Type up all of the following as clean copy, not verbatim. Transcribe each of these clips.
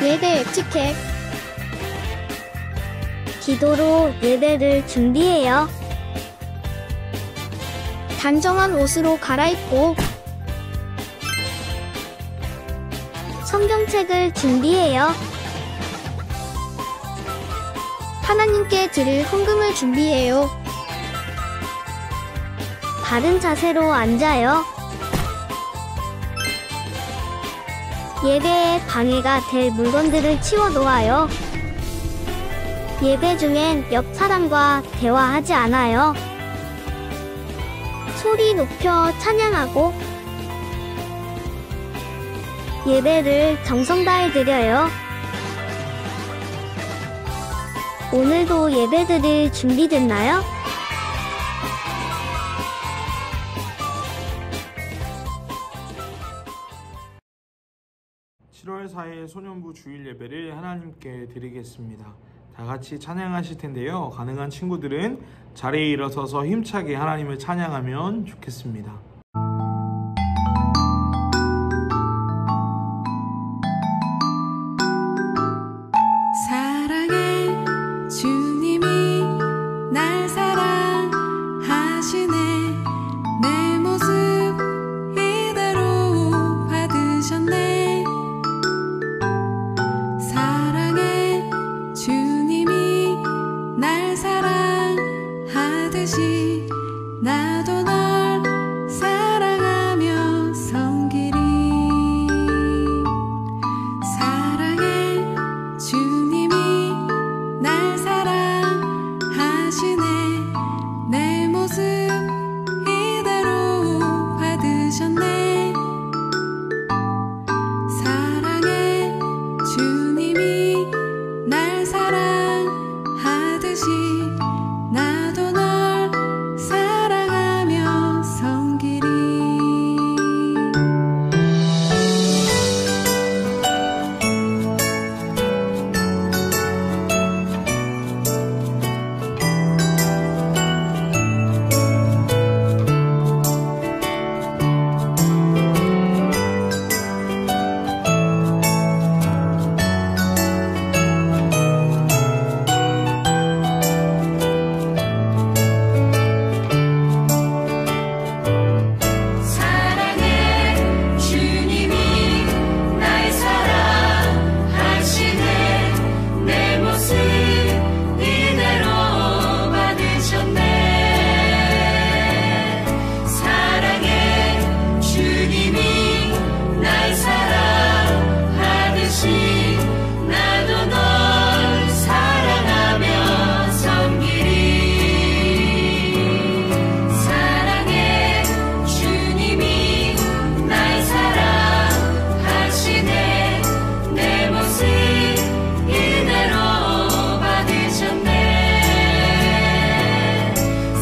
예배 에티켓. 기도로 예배를 준비해요. 단정한 옷으로 갈아입고 성경책을 준비해요. 하나님께 드릴 헌금을 준비해요. 바른 자세로 앉아요. 예배에 방해가 될 물건들을 치워 놓아요. 예배 중엔 옆 사람과 대화하지 않아요. 소리 높여 찬양하고 예배를 정성 다해 드려요. 오늘도 예배드릴 준비됐나요? (7월 4일) 소년부 주일 예배를 하나님께 드리겠습니다. 다 같이 찬양하실 텐데요. 가능한 친구들은 자리에 일어서서 힘차게 하나님을 찬양하면 좋겠습니다. 사랑해 주님이 날 사랑하시네. 내 모습 이대로 받으셨네. 사랑해 주님이 날 사랑하듯이 나도 널 사랑하며 섬기리. 사랑해 주님이 날 사랑하시네. 내 모습 이대로 받으셨네. 사랑해 주님이 날 사랑하듯이 나도 널 사랑하며 섬기리. 사랑해 주님이 날 사랑하시네. 내 모습 이대로 받으셨네. 사랑해 주님이 날 사랑하듯이 나도 널 사랑하며 섬기리. 사랑해 주님이 날 사랑하시네. 내 모습 이대로 받으셨네.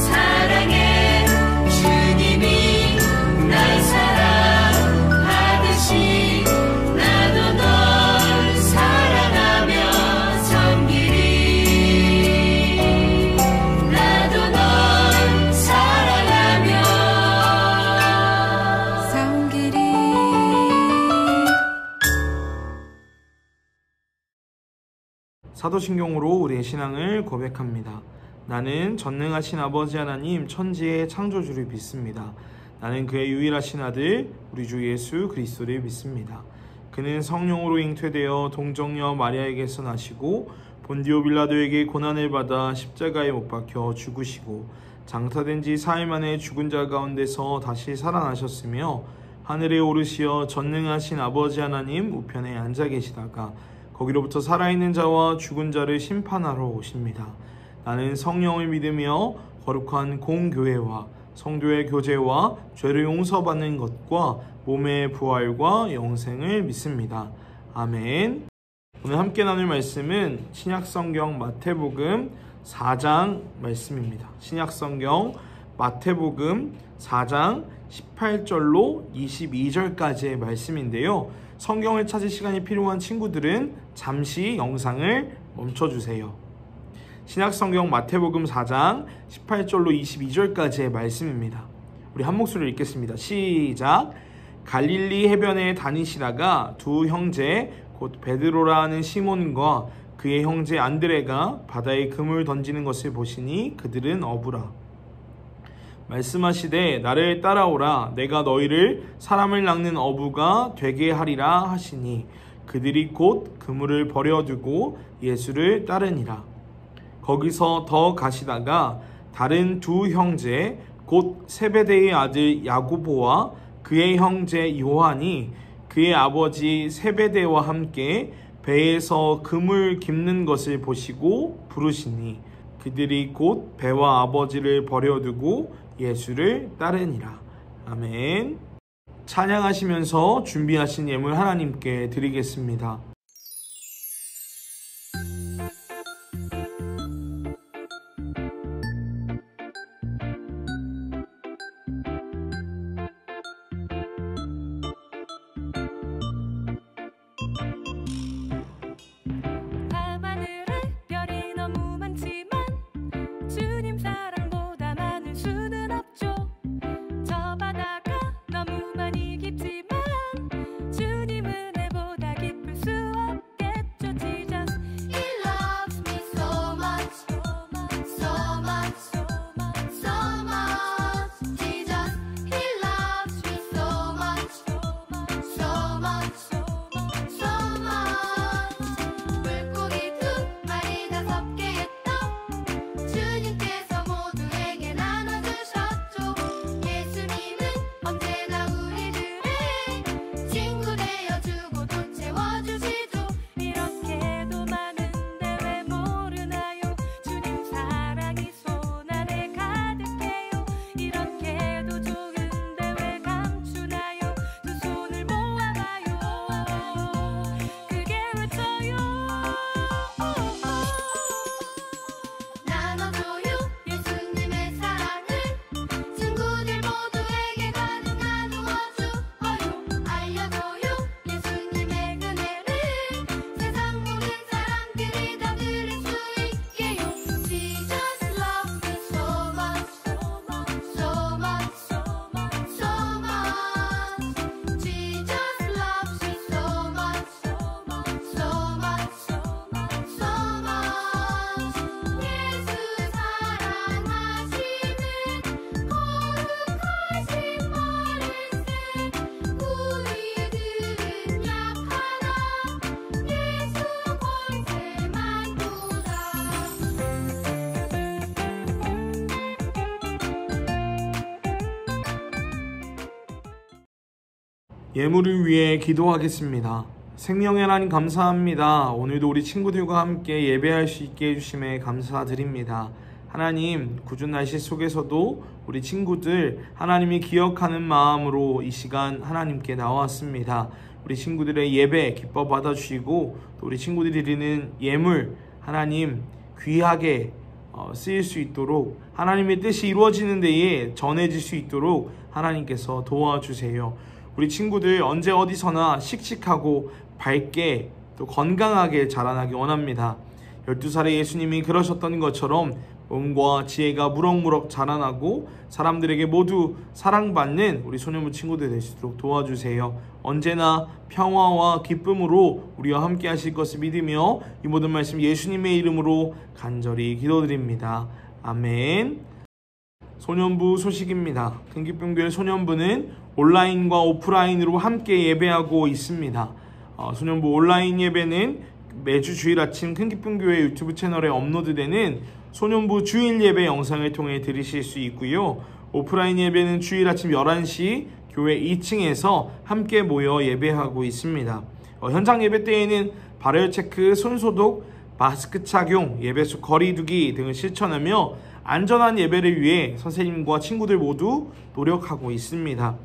사랑해 주님이 날 사랑하듯이 나도 널 사랑하며 섬기리. 나도 널 사랑하며 섬기리. 사도신경으로 우리의 신앙을 고백합니다. 나는 전능하신 아버지 하나님 천지의 창조주를 믿습니다. 나는 그의 유일하신 아들 우리 주 예수 그리스도를 믿습니다. 그는 성령으로 잉태되어 동정녀 마리아에게서 나시고 본디오 빌라도에게 고난을 받아 십자가에 못 박혀 죽으시고 장사된 지 4일 만에 죽은 자 가운데서 다시 살아나셨으며 하늘에 오르시어 전능하신 아버지 하나님 우편에 앉아 계시다가 거기로부터 살아있는 자와 죽은 자를 심판하러 오십니다. 나는 성령을 믿으며 거룩한 공교회와 성도의 교제와 죄를 용서받는 것과 몸의 부활과 영생을 믿습니다. 아멘. 오늘 함께 나눌 말씀은 신약성경 마태복음 4장 말씀입니다. 신약성경 마태복음 4장 18절로 22절까지의 말씀인데요. 성경을 찾을 시간이 필요한 친구들은 잠시 영상을 멈춰주세요. 신약성경 마태복음 4장 18절로 22절까지의 말씀입니다. 우리 한 목소리로 읽겠습니다. 시작. 갈릴리 해변에 다니시다가 두 형제 곧 베드로라 하는 시몬과 그의 형제 안드레가 바다에 금을 던지는 것을 보시니 그들은 어부라. 말씀하시되 나를 따라오라. 내가 너희를 사람을 낚는 어부가 되게 하리라 하시니 그들이 곧 그물을 버려두고 예수를 따르니라. 거기서 더 가시다가 다른 두 형제 곧 세베대의 아들 야고보와 그의 형제 요한이 그의 아버지 세베대와 함께 배에서 그물 깁는 것을 보시고 부르시니 그들이 곧 배와 아버지를 버려두고 예수를 따르니라. 아멘. 찬양하시면서 준비하신 예물 하나님께 드리겠습니다. 밤하늘에 별이 너무 많지만 주님 사랑보다 많은 수는 없죠. 저 바다가 너무 많이 깊지만 주님 은혜보다 깊을 수 없겠죠. Jesus, He loves me so much, so much, so much, so much. Jesus, He loves me so much, so much, so much. 물고기 두 마리 5개의 떡 주님께서 모두에게 나눠주셨죠. 예수님은 언제나 우리들의 친구 되어주고 또 채워주시죠. 이렇게도 많은데 왜 모르나요? 주님 사랑이 손 안에 가득해요. 이렇게도 좋은데 왜 감추나요? 두 손을 모아봐요. 그게 외쳐요. 나눠줘요 예수님의 사랑을 친구들 모두에게 가득 나누어주어요. 알려줘요 예수님의 은혜를 세상 모든 사람들이 다 들을 수 있게요. Jesus loves me so much, so much, so much. Jesus loves me so much, so much, so much. 예수 사랑하시는 거룩하신 말일세. 우리들은 약하나 예수 권세만 보다. 예물을 위해 기도하겠습니다. 생명의 하나님 감사합니다. 오늘도 우리 친구들과 함께 예배할 수 있게 해주심에 감사드립니다. 하나님, 궂은 날씨 속에서도 우리 친구들 하나님이 기억하는 마음으로 이 시간 하나님께 나왔습니다. 우리 친구들의 예배 기뻐 받아주시고 또 우리 친구들이 드리는 예물 하나님 귀하게 쓰일 수 있도록 하나님의 뜻이 이루어지는 데에 전해질 수 있도록 하나님께서 도와주세요. 우리 친구들 언제 어디서나 씩씩하고 밝게 또 건강하게 자라나기 원합니다. 12살의 예수님이 그러셨던 것처럼 몸과 지혜가 무럭무럭 자라나고 사람들에게 모두 사랑받는 우리 소년부 친구들 될 수 있도록 도와주세요. 언제나 평화와 기쁨으로 우리와 함께 하실 것을 믿으며 이 모든 말씀 예수님의 이름으로 간절히 기도드립니다. 아멘. 소년부 소식입니다. 큰기쁨교회 소년부는 온라인과 오프라인으로 함께 예배하고 있습니다. 소년부 온라인 예배는 매주 주일 아침 큰기쁨교회 유튜브 채널에 업로드되는 소년부 주일 예배 영상을 통해 들으실 수 있고요. 오프라인 예배는 주일 아침 11시 교회 2층에서 함께 모여 예배하고 있습니다. 현장 예배 때에는 발열 체크, 손소독, 마스크 착용, 예배소 거리두기 등을 실천하며 안전한 예배를 위해 선생님과 친구들 모두 노력하고 있습니다.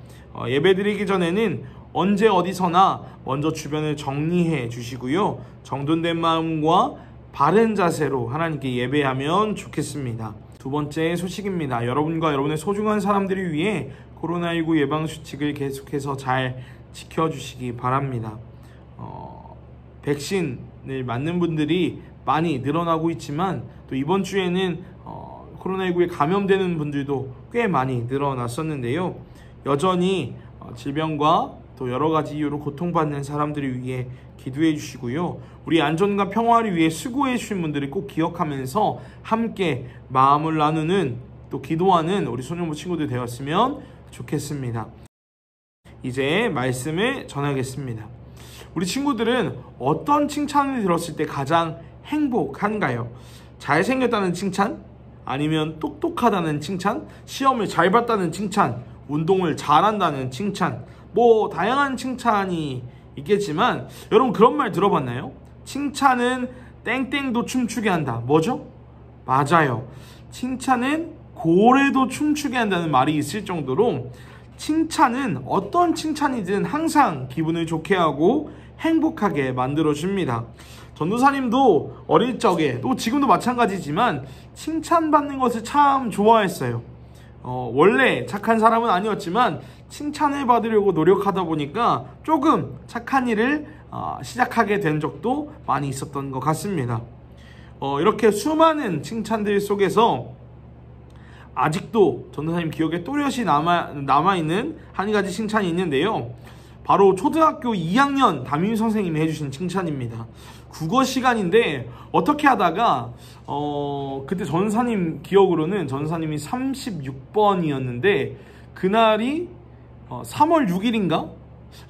예배 드리기 전에는 언제 어디서나 먼저 주변을 정리해 주시고요. 정돈된 마음과 바른 자세로 하나님께 예배하면 좋겠습니다. 두 번째 소식입니다. 여러분과 여러분의 소중한 사람들을 위해 코로나19 예방수칙을 계속해서 잘 지켜주시기 바랍니다. 백신을 맞는 분들이 많이 늘어나고 있지만 또 이번 주에는 코로나19에 감염되는 분들도 꽤 많이 늘어났었는데요. 여전히 질병과 또 여러 가지 이유로 고통받는 사람들을 위해 기도해 주시고요. 우리 안전과 평화를 위해 수고해 주신 분들을 꼭 기억하면서 함께 마음을 나누는 또 기도하는 우리 소년부 친구들 되었으면 좋겠습니다. 이제 말씀을 전하겠습니다. 우리 친구들은 어떤 칭찬을 들었을 때 가장 행복한가요? 잘생겼다는 칭찬? 아니면 똑똑하다는 칭찬? 시험을 잘 봤다는 칭찬? 운동을 잘한다는 칭찬? 뭐 다양한 칭찬이 있겠지만 여러분 그런 말 들어봤나요? 칭찬은 땡땡도 춤추게 한다. 뭐죠? 맞아요. 칭찬은 고래도 춤추게 한다는 말이 있을 정도로 칭찬은 어떤 칭찬이든 항상 기분을 좋게 하고 행복하게 만들어줍니다. 전도사님도 어릴 적에 또 지금도 마찬가지지만 칭찬받는 것을 참 좋아했어요. 원래 착한 사람은 아니었지만 칭찬을 받으려고 노력하다 보니까 조금 착한 일을 시작하게 된 적도 많이 있었던 것 같습니다. 이렇게 수많은 칭찬들 속에서 아직도 전도사님 기억에 또렷이 남아있는 한 가지 칭찬이 있는데요. 바로 초등학교 2학년 담임 선생님이 해주신 칭찬입니다. 국어 시간인데 어떻게 하다가 그때 전사님 기억으로는 전사님이 36번이었는데 그날이 3월 6일인가?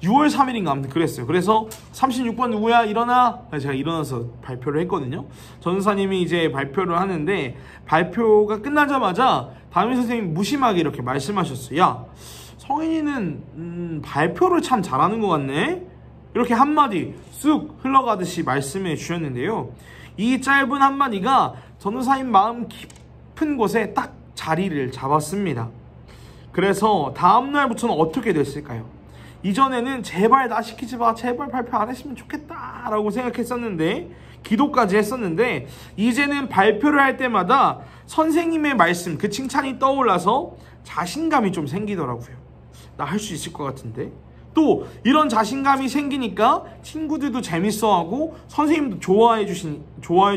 6월 3일인가 아무튼 그랬어요. 그래서 36번 누구야? 일어나! 제가 일어나서 발표를 했거든요. 전사님이 이제 발표를 하는데 발표가 끝나자마자 담임 선생님이 무심하게 이렇게 말씀하셨어요. 야, 성인이는 발표를 참 잘하는 것 같네? 이렇게 한마디 쑥 흘러가듯이 말씀해 주셨는데요. 이 짧은 한마디가 전도사님 마음 깊은 곳에 딱 자리를 잡았습니다. 그래서 다음날부터는 어떻게 됐을까요? 이전에는 제발 나 시키지 마, 제발 발표 안 했으면 좋겠다 라고 생각했었는데 기도까지 했었는데 이제는 발표를 할 때마다 선생님의 말씀, 그 칭찬이 떠올라서 자신감이 좀 생기더라고요. 나 할 수 있을 것 같은데. 또 이런 자신감이 생기니까 친구들도 재밌어하고 선생님도 좋아해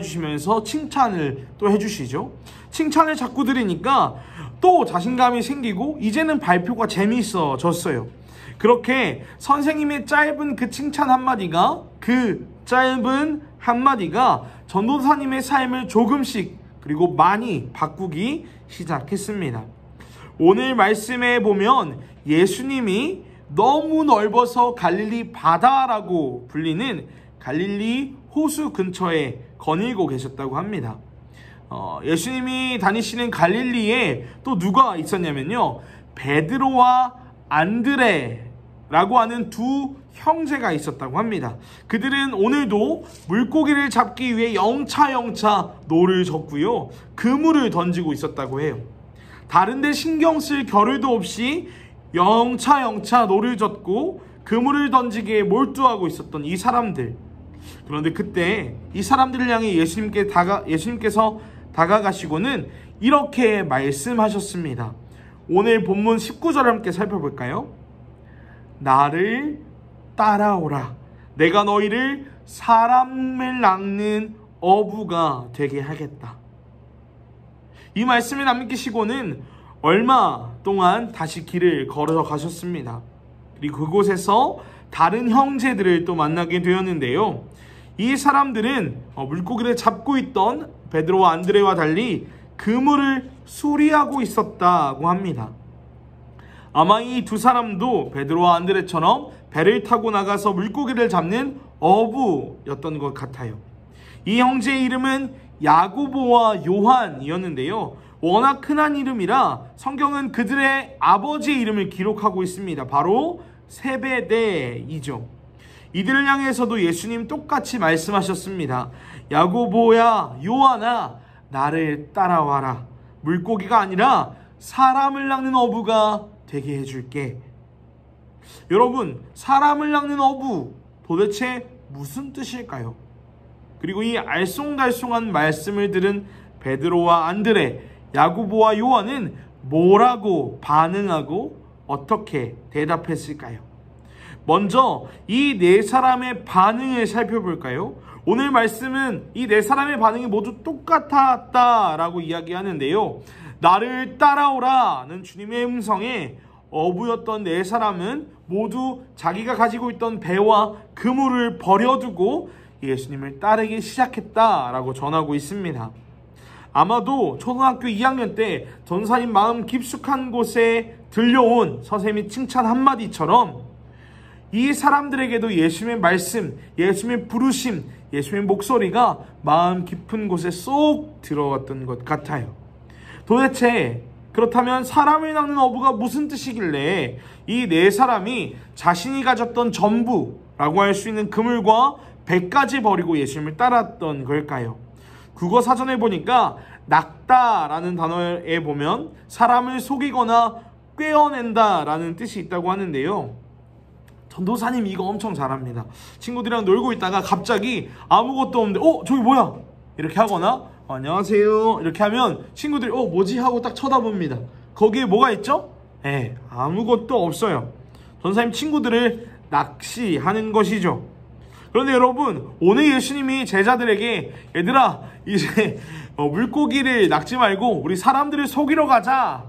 주시면서 칭찬을 또 해주시죠. 칭찬을 자꾸 들으니까 또 자신감이 생기고 이제는 발표가 재미있어졌어요. 그렇게 선생님의 짧은 그 칭찬 한마디가 전도사님의 삶을 조금씩 그리고 많이 바꾸기 시작했습니다. 오늘 말씀에 보면 예수님이 너무 넓어서 갈릴리 바다라고 불리는 갈릴리 호수 근처에 거닐고 계셨다고 합니다. 예수님이 다니시는 갈릴리에 또 누가 있었냐면요. 베드로와 안드레라고 하는 두 형제가 있었다고 합니다. 그들은 오늘도 물고기를 잡기 위해 영차 노를 젓고요. 그물을 던지고 있었다고 해요. 다른 데 신경 쓸 겨를도 없이 영차 노를 젓고 그물을 던지기에 몰두하고 있었던 이 사람들. 그런데 그때 이 사람들을 향해 예수님께서 다가가시고는 이렇게 말씀하셨습니다. 오늘 본문 19절을 함께 살펴볼까요? 나를 따라오라. 내가 너희를 사람을 낚는 어부가 되게 하겠다. 이 말씀을 남기시고는 얼마 동안 다시 길을 걸어 가셨습니다. 그리고 그곳에서 다른 형제들을 또 만나게 되었는데요. 이 사람들은 물고기를 잡고 있던 베드로와 안드레와 달리 그물을 수리하고 있었다고 합니다. 아마 이 두 사람도 베드로와 안드레처럼 배를 타고 나가서 물고기를 잡는 어부였던 것 같아요. 이 형제의 이름은 야고보와 요한이었는데요. 워낙 흔한 이름이라 성경은 그들의 아버지의 이름을 기록하고 있습니다. 바로 세베대이죠. 이들을 향해서도 예수님 똑같이 말씀하셨습니다. 야고보야, 요한아, 나를 따라와라. 물고기가 아니라 사람을 낚는 어부가 되게 해줄게. 여러분, 사람을 낚는 어부 도대체 무슨 뜻일까요? 그리고 이 알쏭달쏭한 말씀을 들은 베드로와 안드레, 야고보와 요한은 뭐라고 반응하고 어떻게 대답했을까요? 먼저 이 네 사람의 반응을 살펴볼까요? 오늘 말씀은 이 네 사람의 반응이 모두 똑같았다라고 이야기하는데요. 나를 따라오라는 주님의 음성에 어부였던 네 사람은 모두 자기가 가지고 있던 배와 그물을 버려두고 예수님을 따르기 시작했다라고 전하고 있습니다. 아마도 초등학교 2학년 때 전사님 마음 깊숙한 곳에 들려온 선생님의 칭찬 한마디처럼 이 사람들에게도 예수님의 말씀, 예수님의 부르심, 예수님의 목소리가 마음 깊은 곳에 쏙 들어갔던 것 같아요. 도대체 그렇다면 사람을 낚는 어부가 무슨 뜻이길래 이 네 사람이 자신이 가졌던 전부라고 할 수 있는 그물과 배까지 버리고 예수님을 따랐던 걸까요? 국어 사전에 보니까 낚다라는 단어에 보면 사람을 속이거나 꿰어낸다라는 뜻이 있다고 하는데요. 전도사님 이거 엄청 잘합니다. 친구들이랑 놀고 있다가 갑자기 아무것도 없는데 저기 뭐야? 이렇게 하거나 안녕하세요 이렇게 하면 친구들이 뭐지? 하고 딱 쳐다봅니다. 거기에 뭐가 있죠? 아무것도 없어요. 전도사님 친구들을 낚시하는 것이죠. 그런데 여러분, 오늘 예수님이 제자들에게 얘들아 이제 물고기를 낚지 말고 우리 사람들을 속이러 가자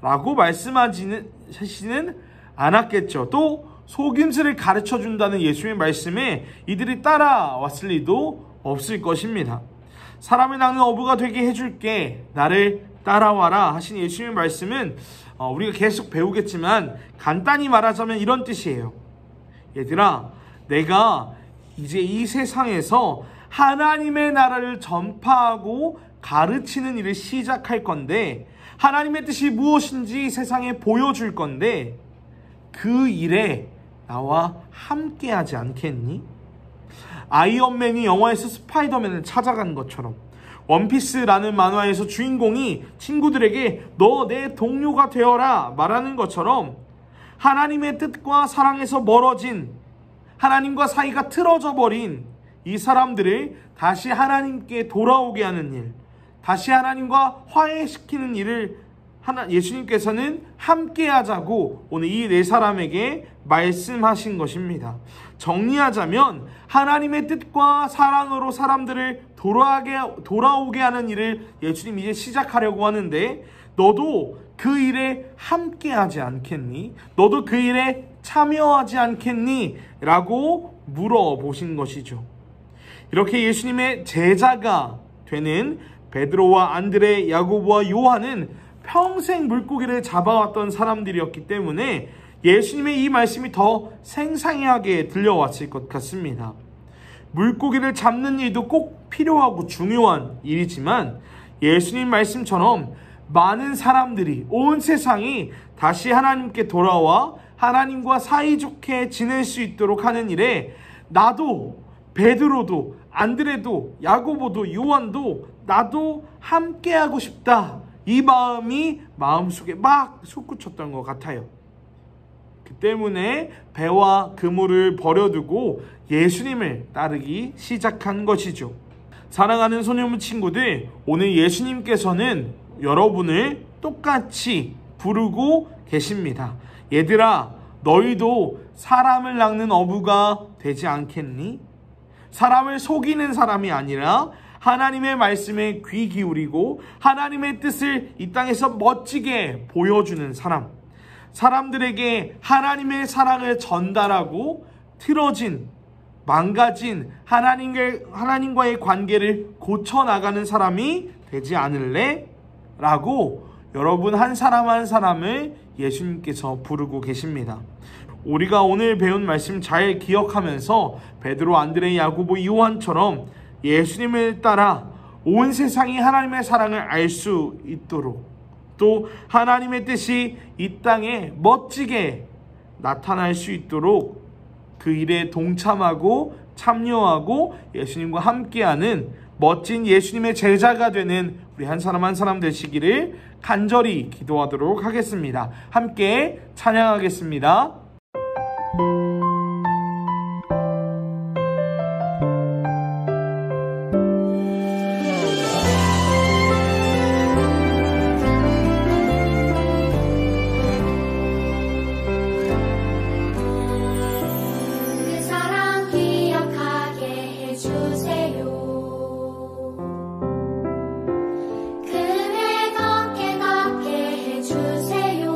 라고 말씀하시는 않았겠죠. 또 속임수를 가르쳐준다는 예수님의 말씀에 이들이 따라왔을 리도 없을 것입니다. 사람을 낚는 어부가 되게 해줄게, 나를 따라와라 하신 예수님의 말씀은 우리가 계속 배우겠지만 간단히 말하자면 이런 뜻이에요. 얘들아, 내가 이제 이 세상에서 하나님의 나라를 전파하고 가르치는 일을 시작할 건데, 하나님의 뜻이 무엇인지 세상에 보여줄 건데 그 일에 나와 함께 하지 않겠니? 아이언맨이 영화에서 스파이더맨을 찾아간 것처럼, 원피스라는 만화에서 주인공이 친구들에게 너 내 동료가 되어라 말하는 것처럼, 하나님의 뜻과 사랑에서 멀어진, 하나님과 사이가 틀어져 버린 이 사람들을 다시 하나님께 돌아오게 하는 일, 다시 하나님과 화해시키는 일을 예수님께서는 함께 하자고 오늘 이 네 사람에게 말씀하신 것입니다. 정리하자면 하나님의 뜻과 사랑으로 사람들을 돌아오게 하는 일을 예수님이 이제 시작하려고 하는데, 너도 그 일에 함께 하지 않겠니? 너도 그 일에 참여하지 않겠니? 라고 물어보신 것이죠. 이렇게 예수님의 제자가 되는 베드로와 안드레, 야고보와 요한은 평생 물고기를 잡아왔던 사람들이었기 때문에 예수님의 이 말씀이 더 생생하게 들려왔을 것 같습니다. 물고기를 잡는 일도 꼭 필요하고 중요한 일이지만 예수님 말씀처럼 많은 사람들이, 온 세상이 다시 하나님께 돌아와 하나님과 사이좋게 지낼 수 있도록 하는 일에 나도, 베드로도, 안드레도, 야고보도, 요한도 나도 함께하고 싶다, 이 마음이 마음속에 막 솟구쳤던 것 같아요. 그 때문에 배와 그물을 버려두고 예수님을 따르기 시작한 것이죠. 사랑하는 소녀무 친구들, 오늘 예수님께서는 여러분을 똑같이 부르고 계십니다. 얘들아, 너희도 사람을 낚는 어부가 되지 않겠니? 사람을 속이는 사람이 아니라 하나님의 말씀에 귀 기울이고 하나님의 뜻을 이 땅에서 멋지게 보여주는 사람, 사람들에게 하나님의 사랑을 전달하고 틀어진, 망가진 하나님과의 관계를 고쳐나가는 사람이 되지 않을래? 라고 여러분 한 사람 한 사람을 예수님께서 부르고 계십니다. 우리가 오늘 배운 말씀 잘 기억하면서 베드로, 안드레, 야고보, 요한처럼 예수님을 따라 온 세상이 하나님의 사랑을 알 수 있도록, 또 하나님의 뜻이 이 땅에 멋지게 나타날 수 있도록 그 일에 동참하고 참여하고 예수님과 함께하는 멋진 예수님의 제자가 되는 우리 한 사람 한 사람 되시기를 간절히 기도하도록 하겠습니다. 함께 찬양하겠습니다. 그 사랑 기억하게 해주세요. 그대 걷게 해주세요.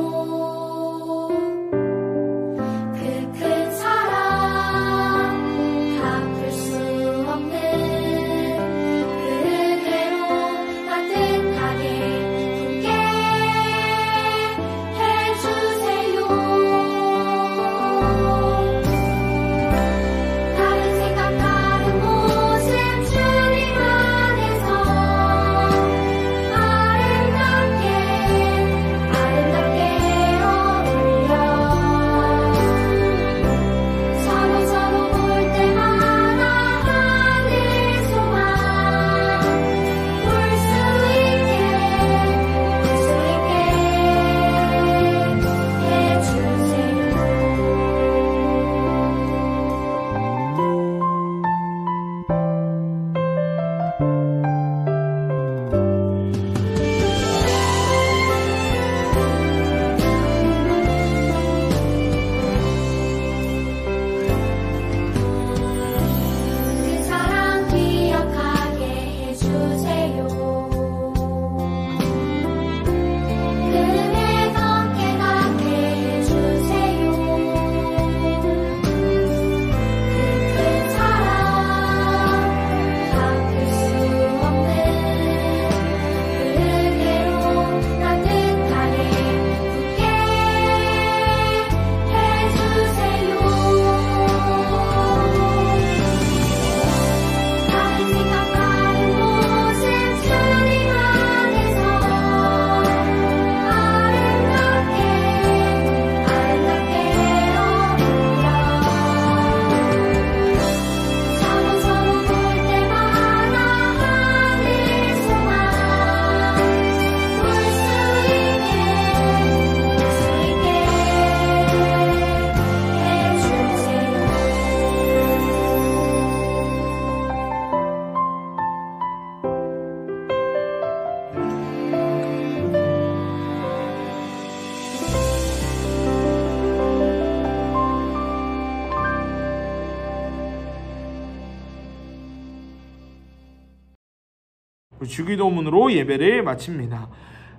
주기도문으로 예배를 마칩니다.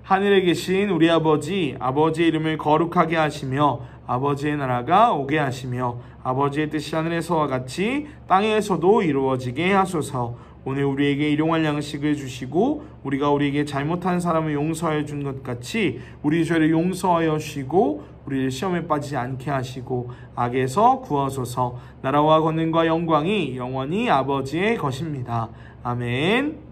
하늘에 계신 우리 아버지, 아버지의 이름을 거룩하게 하시며 아버지의 나라가 오게 하시며 아버지의 뜻이 하늘에서와 같이 땅에서도 이루어지게 하소서. 오늘 우리에게 일용할 양식을 주시고 우리가 우리에게 잘못한 사람을 용서하여 준 것 같이 우리 죄를 용서하여 주시고 우리를 시험에 빠지지 않게 하시고 악에서 구하소서. 나라와 권능과 영광이 영원히 아버지의 것입니다. 아멘.